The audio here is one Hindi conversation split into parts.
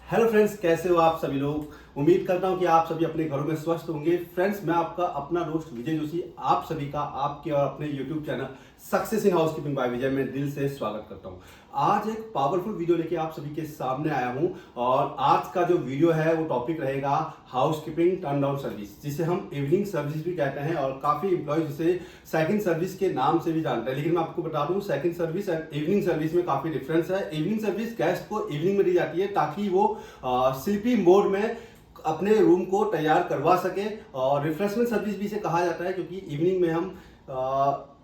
हेलो फ्रेंड्स, कैसे हो आप सभी लोग। उम्मीद करता हूं कि आप सभी अपने घरों में स्वस्थ होंगे। फ्रेंड्स, मैं आपका अपना दोस्त विजय जोशी आप सभी का आपके और अपने YouTube channel success in housekeeping by Vijay में दिल से स्वागत करता हूं। आज एक पावरफुल वीडियो लेके आप सभी के सामने आया हूं और आज का जो वीडियो है वो टॉपिक रहेगा हाउसकीपिंग टर्न डाउन सर्विस, जिसे हम इवनिंग सर्विस भी कहते हैं और काफी एम्प्लॉयज इसे सेकंड सर्विस के नाम से भी जानते हैं। लेकिन मैं आपको बता दूं, second service and evening service में काफी डिफरेंस है। इवनिंग सर्विस गेस्ट को इवनिंग में दी जाती है ताकि वो स्लीपी मोड में अपने रूम को तैयार करवा सके। और रिफ्रेशमेंट सर्विस भी इसे कहा जाता है क्योंकि इवनिंग में हम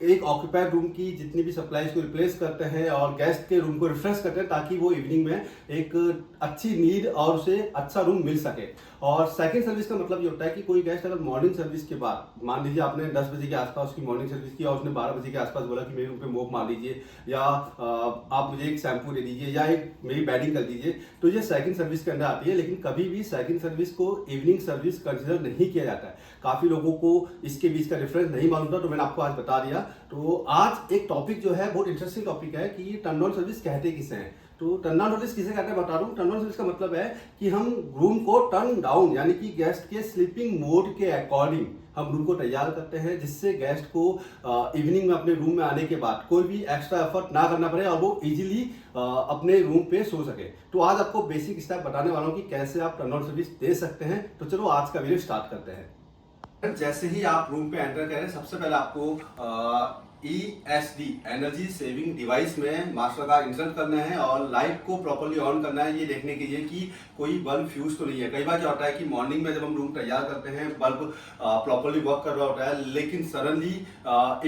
एक ऑक्यूपाइड रूम की जितनी भी सप्लाईज को रिप्लेस करते हैं और गेस्ट के रूम को रिफ्रेश करते हैं ताकि वो इवनिंग में एक अच्छी नींद और उसे अच्छा रूम मिल सके। और सेकंड सर्विस का मतलब ये होता है कि कोई गेस्ट अगर मॉर्निंग सर्विस के बाद, मान लीजिए आपने 10 बजे के आसपास उसकी मॉर्निंग सर्विस की और उसने 12 बजे के आसपास बोला कि मेरे रूम पे मोप मार लीजिए या आप मुझे एक शैम्पू दे दीजिए या एक मेरी बैडिंग कर दीजिए, तो ये सेकंड सर्विस के अंदर आती है। लेकिन कभी भी सेकंड सर्विस को इवनिंग सर्विस कंसिडर नहीं किया जाता है। काफी लोगों को इसके बीच का डिफरेंस नहीं मालूम था, तो मैंने आपको आज बता दिया। तो आज एक टॉपिक जो है बहुत इंटरेस्टिंग टॉपिक है कि टर्न डाउन सर्विस कहते किसे हैं। तो टर्न डाउन सर्विस किसे कहते हैं बता दूं। टर्न डाउन सर्विस का मतलब है कि हम रूम को टर्न डाउन यानी कि गेस्ट के स्लीपिंग मोड के अकॉर्डिंग हम रूम को तैयार करते हैं, जिससे गेस्ट को इवनिंग में अपने रूम में आने के बाद कोई भी एक्स्ट्रा एफर्ट ना करना पड़े और वो इजीली अपने रूम पे सो सके। तो आज आपको बेसिक स्टेप बताने वाला हूँ कि कैसे आप टर्न डाउन सर्विस दे सकते हैं। तो चलो आज का वीडियो स्टार्ट करते हैं। जैसे ही आप रूम पे एंटर करें, सबसे पहले आपको ESD एनर्जी सेविंग डिवाइस में मास्टर का इंसर्ट करना है और लाइट को प्रॉपर्ली ऑन करना है, ये देखने के लिए कि कोई बल्ब फ्यूज तो नहीं है। कई बार क्या होता है कि मॉर्निंग में जब हम रूम तैयार करते हैं बल्ब प्रॉपर्ली वर्क कर रहा होता है, लेकिन सडनली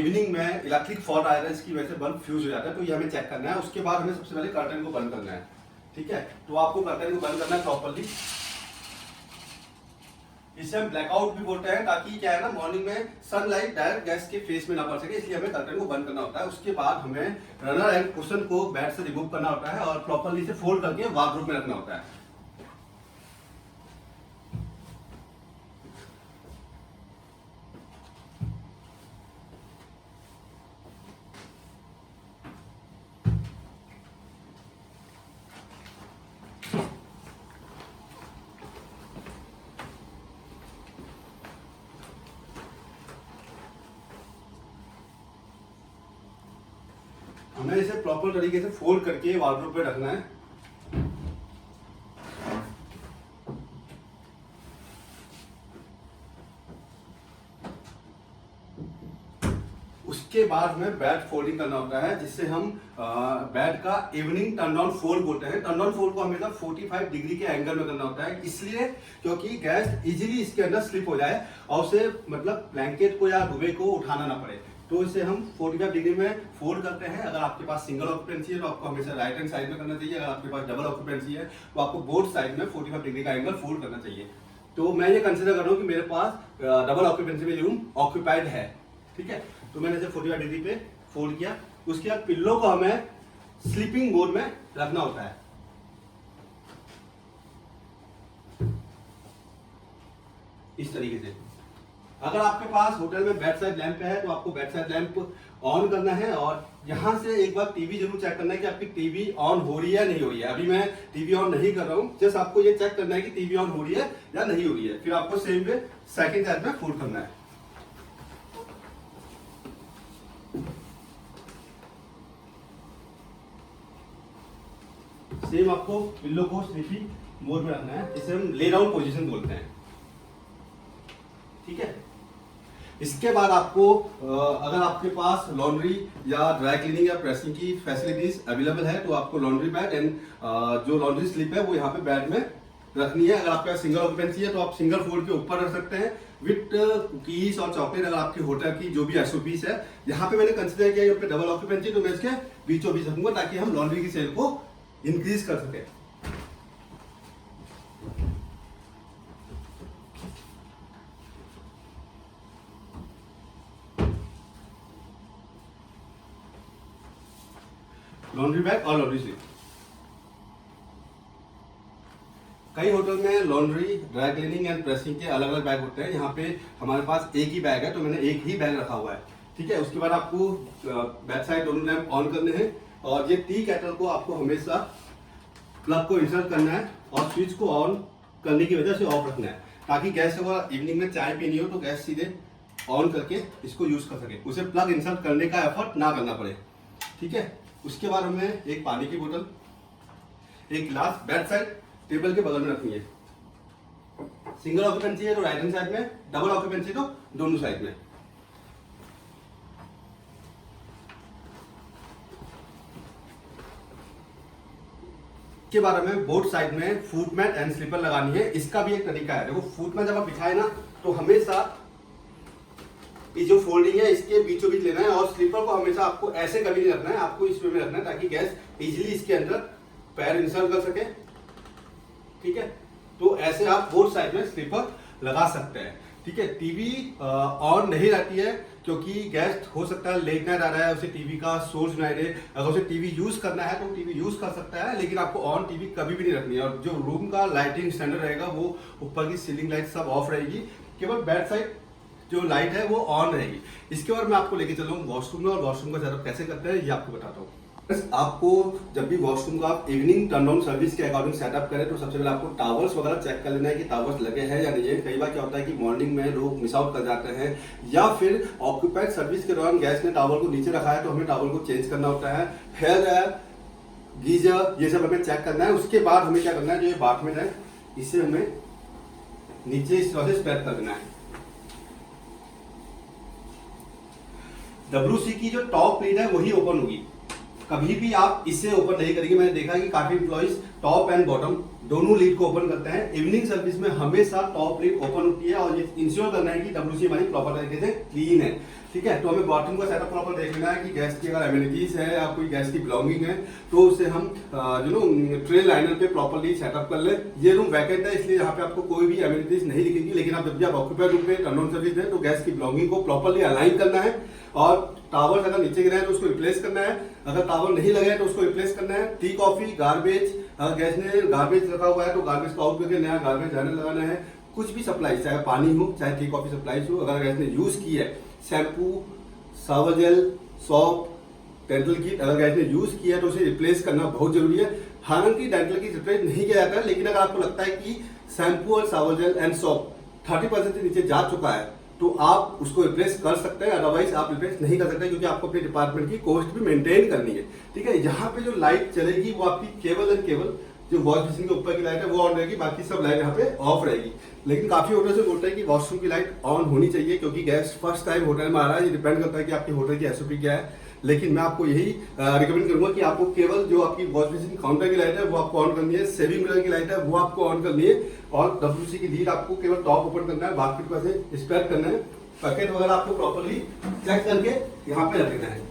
इवनिंग में इलेक्ट्रिक फॉल्ट आया था, इसकी वजह से बल्ब फ्यूज हो जाता है। तो ये हमें चेक करना है। उसके बाद हमें सबसे पहले कर्टन को बंद करना है। ठीक है, तो आपको कर्टन को बंद करना है प्रॉपर्ली। इसे हम ब्लैकआउट भी बोलते हैं ताकि क्या है ना, मॉर्निंग में सनलाइट डायरेक्ट गैस के फेस में ना पड़ सके, इसलिए हमें कर्टन को बंद करना होता है। उसके बाद हमें रनर एंड कुशन को बेड से रिमूव करना होता है और प्रॉपर्ली से फोल्ड करके वार्डरोब में रखना होता है। हमें इसे प्रॉपर तरीके से फोल्ड करके वार्डरोब पे रखना है। उसके बाद हमें बेड फोल्डिंग करना होता है, जिससे हम बेड का इवनिंग टर्न डाउन फोल्ड बोलते हैं। टर्न डाउन फोल्ड को हमेशा 45 डिग्री के एंगल में करना होता है, इसलिए क्योंकि गेस्ट इजीली इसके अंदर स्लिप हो जाए और उसे मतलब ब्लैंकेट को या दुबे को उठाना ना पड़े। तो इसे हम 45 डिग्री में फोल्ड करते हैं। अगर आपके पास सिंगल ऑक्यूपेंसी है तो आपको हमेशा राइट हैंड साइड में करना चाहिए। अगर आपके पास डबल ऑक्यूपेंसी है तो आपको बोथ साइड में 45 डिग्री का एंगल फोल्ड करना चाहिए। तो मैं ये कंसिडर कर रहा हूँ कि मेरे पास डबल ऑक्यूपेंसी में रूम ऑक्यूपाइड है। ठीक है, तो मैंने इसे 45 डिग्री पे फोल्ड किया। उसके बाद पिल्लो को हमें स्लीपिंग मोड में रखना होता है। इस तरीके से। अगर आपके पास होटल में बेड साइड लैंप है तो आपको बेड साइड लैंप ऑन करना है और यहां से एक बार टीवी जरूर चेक करना है कि आपकी टीवी ऑन हो रही है नहीं हो रही है। अभी मैं टीवी ऑन नहीं कर रहा हूं, जस्ट आपको ये चेक करना है कि टीवी ऑन हो रही है या नहीं हो रही है। फिर आपको सेम वे सेकंड साइड में फोल्ड करना है। सेम आपको पिल्लो को स्लीपी मोड में रखना है, इसे हम ले डाउन पोजीशन बोलते हैं। ठीक है, इसके बाद आपको अगर आपके पास लॉन्ड्री या ड्राई क्लीनिंग या प्रेसिंग की फैसिलिटीज अवेलेबल है तो आपको लॉन्ड्री बैग एंड जो लॉन्ड्री स्लिप है वो यहाँ पे बैग में रखनी है। अगर आपके पास सिंगल ऑक्यूपेंसी है तो आप सिंगल फोल्ड के ऊपर रख सकते हैं विथ कुकीज और चॉकलेट। अगर आपके होटल की जो भी एसओपीस है, यहाँ पे मैंने कंसिडर किया यहाँ पे डबल ऑक्यूपेंसी, तो मैं इसके बीचों बीच रखूंगा ताकि हम लॉन्ड्री की सेल को इंक्रीज कर सके। लॉन्ड्री बैग और लॉन्ड्री स्लिप। कई होटल में laundry, dry cleaning and pressing के अलग अलग बैग होते हैं। यहाँ पे हमारे पास एक ही बैग है तो मैंने एक ही बैग रखा हुआ है। ठीक है, उसके बाद आपको बैक साइड दोनों लैंप ऑन करने हैं और ये टी कैटल को आपको हमेशा प्लग को इंसर्ट करना है और स्विच को ऑन करने की वजह से ऑफ रखना है, ताकि गैस अगर इवनिंग में चाय पीनी हो तो गैस सीधे ऑन करके इसको यूज कर सके, उसे प्लग इंसर्ट करने का एफर्ट ना करना पड़े। ठीक है, उसके बाद हमें एक पानी की बोतल, एक गिलास बेड साइड टेबल के बगल में रखनी है। सिंगल ऑक्यूपेंसी है तो राइट हैंड साइड में, डबल ऑक्यूपेंसी तो दोनों साइड में। के बाद हमें बोथ साइड में फुट मैट एंड स्लीपर लगानी है। इसका भी एक तरीका है। देखो, फुट मैट जब आप बिछाए ना तो हमेशा ये जो फोल्डिंग है इसके बीचों बीच लेना है, और स्लीपर को हमेशा आपको ऐसे कभी नहीं रखना है, आपको इस वे में रखना है ताकि गैस इजीली इसके अंदर पैर इंसर्ट कर सके। ठीक है, तो ऐसे आप बोथ साइड में स्लीपर लगा सकते हैं। ठीक है, टीवी ऑन नहीं रहती है क्योंकि गेस्ट हो सकता है लेट नाइट आ रहा है, उसे टीवी का सोर्स नहीं दे, अगर उसे टीवी यूज करना है तो टीवी यूज कर सकता है, लेकिन आपको ऑन टीवी कभी भी नहीं रखनी है। और जो रूम का लाइटिंग स्टैंडर्ड रहेगा वो ऊपर की सीलिंग लाइट सब ऑफ रहेगी, केवल बेड साइड जो लाइट है वो ऑन रहेगी। इसके बाद मैं आपको लेके चल रहा हूँ वॉशरूम में, और वॉशरूम का सेटअप कैसे करते हैं ये आपको बताता हूँ। आपको जब भी वॉशरूम का आप इवनिंग टर्न ऑन सर्विस के अकॉर्डिंग सेटअप करें तो सबसे पहले आपको टावर्स वगैरह चेक कर लेना है कि टावर्स लगे हैं या नहीं है। कई बार क्या होता है कि मॉर्निंग में लोग मिस आउट कर जाते हैं, या फिर ऑक्यूपाइड सर्विस के दौरान गैस ने टावर को नीचे रखा है तो हमें टावर को चेंज करना होता है। हेयर ड्रायर, गीजर, ये सब हमें चेक करना है। उसके बाद हमें क्या करना है, जो ये बाथरूम है इसे हमें नीचे इस तरह से स्प्रेड कर देना है। WC की जो टॉप लीड है वही ओपन होगी, कभी भी आप इसे ओपन नहीं करेंगे। मैंने देखा कि काफी एम्प्लॉइज टॉप एंड बॉटम दोनों लीड को ओपन करते हैं। इवनिंग सर्विस में हमेशा टॉप लीड ओपन होती है, और ये इंश्योर करना है कि WC हमारी प्रॉपर तरीके से क्लीन है। ठीक है, तो हमें बॉटम का सेटअप प्रॉपर देख लेना है कि गैस की अगर एमिनिटीज है या कोई गैस की बिलोंगिंग है तो उसे हम ट्रे लाइनर पे प्रॉपरली सेटअप कर ले। ये रूम वैकेंट है इसलिए यहाँ पे आपको कोई भी एमिनिटीज नहीं दिखेगी, लेकिन आप जब भी आप ऑक्यूपाइड रूम पे टर्न ऑन सर्विस दें तो गैस की बिलोंगिंग को प्रॉपरली अलाइन करना है, और टावर अगर नीचे गिरा है तो उसको रिप्लेस करना है, अगर टावर नहीं लगा है तो उसको रिप्लेस करना है। टी कॉफी, गार्बेज, अगर गैस ने गार्बेज रखा हुआ है तो गार्बेज को आउट करके नया गार्बेज जाने लगाना है। कुछ भी सप्लाई, चाहे पानी हो चाहे टी कॉफी सप्लाई हो, अगर गैस ने यूज की है, shampoo, shower gel, shop, dental kit अगर गैस ने यूज किया है तो उसे रिप्लेस करना बहुत जरूरी है। हालांकि डेंटल किट रिप्लेस नहीं किया जाता है, लेकिन अगर आपको लगता है कि शैम्पू और शावर जेल एंड सॉप 30% से नीचे जा चुका है तो आप उसको रिप्लेस कर सकते हैं, अदरवाइज आप रिप्लेस नहीं कर सकते क्योंकि आपको अपने डिपार्टमेंट की कॉस्ट भी मेंटेन करनी है। ठीक है, यहाँ पे जो लाइट चलेगी वो आपकी केवल एंड केवल जो वॉश बेसिन के ऊपर की लाइट है वो ऑन रहेगी, बाकी सब लाइट यहाँ पे ऑफ रहेगी। लेकिन काफी होटल से बोलते हैं कि वॉशरूम की लाइट ऑन होनी चाहिए क्योंकि गेस्ट फर्स्ट टाइम होटल में आ रहा है। ये डिपेंड करता है कि आपके होटल की SOP क्या है, लेकिन मैं आपको यही रिकमेंड करूंगा कि आपको केवल जो आपकी वॉश बेसिन काउंटर की लाइट है वो आपको ऑन करनी है, सेविंग मिरर की लाइट है वो आपको ऑन करनी है, और WC की लीड आपको केवल टॉप ओपन करना है, बाकी को ऐसे स्प्रेड करना है। पैकेट वगैरह आपको प्रॉपरली चेक करके यहाँ पे रख देना है।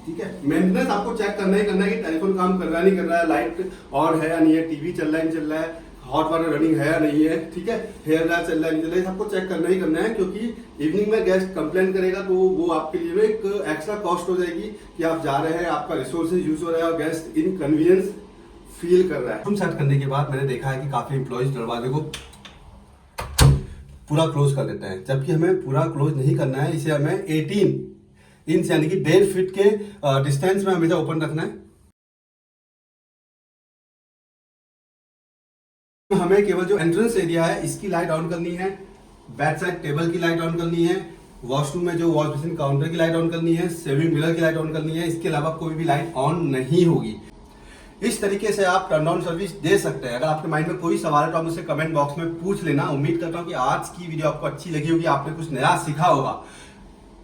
ठीक है, मेंटेनेंस आपको चेक करना ही करना है कि टेलीफोन काम कर रहा है नहीं कर रहा है, लाइट ऑन है या नहीं है, टीवी चल रहा है नहीं चल रहा है, हॉट वाटर रनिंग है या नहीं है। ठीक है, हेयर ड्रायर चल रहा है नहीं चल रहा है, सबको चेक करना ही करना है क्योंकि इवनिंग में गेस्ट कंप्लेन करेगा तो वो आपके लिए एक एक्स्ट्रा कॉस्ट हो जाएगी कि आप जा रहे हैं, आपका रिसोर्सेज यूज हो रहा है और गेस्ट इनकन्वीनियंस फील कर रहा है। रूम सेट करने के बाद मैंने देखा है कि काफी एम्प्लॉइज दरवाजे को पूरा क्लोज कर देते हैं, जबकि हमें पूरा क्लोज नहीं करना है। इसे हमें 18 इंच यानी कि 1.5 फीट के डिस्टेंस में हमेशा ओपन रखना है। हमें केवल जो एंट्रेंस एरिया है इसकी लाइट ऑन करनी है, बैक साइड टेबल की लाइट ऑन करनी है, वॉशरूम में जो वॉश बेसिन काउंटर की लाइट ऑन करनी है, सेविंग मिरर की लाइट ऑन करनी है। इसके अलावा कोई भी लाइट ऑन नहीं होगी। इस तरीके से आप टर्न ऑन सर्विस दे सकते हैं। अगर आपके माइंड में कोई सवाल है तो आप मुझसे कमेंट बॉक्स में पूछ लेना। उम्मीद करता हूं कि आज की वीडियो आपको अच्छी लगी होगी, आपने कुछ नया सीखा होगा।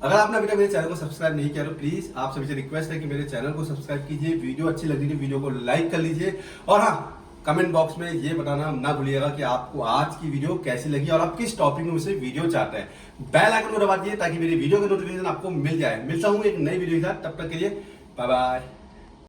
अगर आपने अभी तक मेरे चैनल को सब्सक्राइब नहीं किया तो प्लीज आप सभी से रिक्वेस्ट है कि मेरे चैनल को सब्सक्राइब कीजिए। वीडियो अच्छी लगी तो वीडियो को लाइक कर लीजिए, और हाँ, कमेंट बॉक्स में ये बताना ना भूलिएगा कि आपको आज की वीडियो कैसी लगी और आप किस टॉपिक में मुझसे वीडियो चाहते हैं। बेल आइकन को दबा दीजिए ताकि मेरी वीडियो का नोटिफिकेशन आपको मिल जाए। मिलता हूँ एक नई वीडियो के साथ, तब तक के लिए बाय बाय।